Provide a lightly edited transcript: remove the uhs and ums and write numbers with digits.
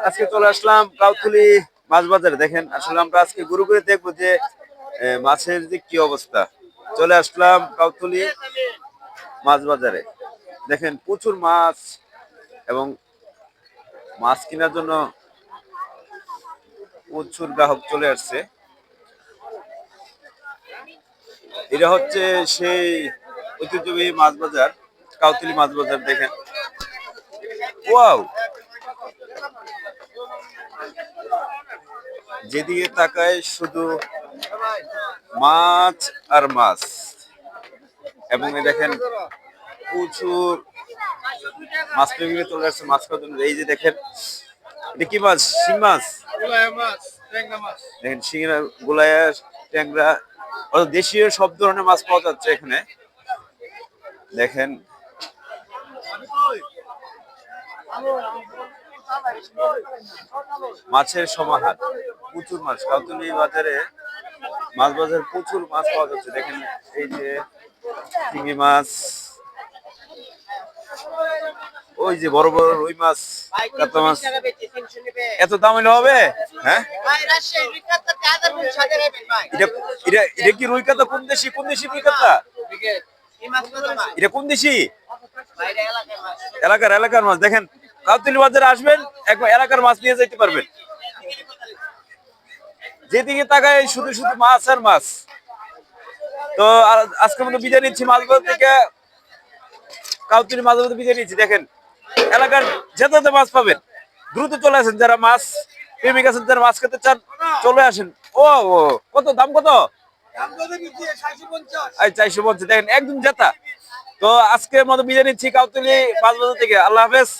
আজকে চলে আসলাম কাউথুলি মাছ বাজারে। দেখেন আসলে আমরা আজকে ঘুরে ঘুরে দেখবো যে মাছের যে কি অবস্থা। চলে আসলাম কাউথুলি মাছ বাজারে। দেখেন প্রচুর মাছ এবং মাছ কেনার জন্য প্রচুর গ্রাহক চলে আসছে। এটা হচ্ছে সেই ঐতিহ্যবাহী মাছ বাজার, কাউথুলি মাছ বাজার। দেখেন ওয়াও, যেদিকে তাকায় শুধু মাছ আর মাছ। এবং দেখেন প্রচুর মাছ প্রেমীরা চলে আসছে মাছ খাওয়ার জন্য। এই যে দেখেন এটা কি মাছ? শিং মাছ। দেখেন শিঙরা, গোলায়া, ট্যাংরা, দেশীয় সব ধরনের মাছ পাওয়া যাচ্ছে এখানে। দেখেন মাছের সমাহার, প্রচুর মাছ। কাউতুলি বাজারে মাছ বাজারে প্রচুর মাছ পাওয়া যাচ্ছে। দেখেন এই যে চিংড়ি মাছ, ওই যে বড় বড় রুই মাছ, কাতলা মাছ। এত দাম হলে হবে? হ্যাঁ, এটা এটা এটা কি রুই কাতলা? কোন দেশি রুই কাতলা? এটা কোন দেশি? এলাকার মাছ। দেখেন কাউতুলি বাজারে আসবেন, একবার এলাকার মাছ নিয়ে যেতে পারবেন। যেদিকে তাকায় শুধু শুধু মাছ আর মাছ। তো আজকের মতো বিদায় নিচ্ছি মাছ বাজার থেকে, কাউতুলি মাছ বাজার বিদায় নিচ্ছি। দেখেন এলাকার যেতে মাছ পাবেন, দ্রুত চলে আসেন। যারা মাছ প্রেমিক আছেন, যারা মাছ খেতে চান, চলে আসেন। ও কত দাম? কত? 450। দেখেন একদম জেতা। তো আজকের মতো বিদায় নিচ্ছি কাউতুলি মাছ বাজার থেকে। আল্লাহ হাফেজ।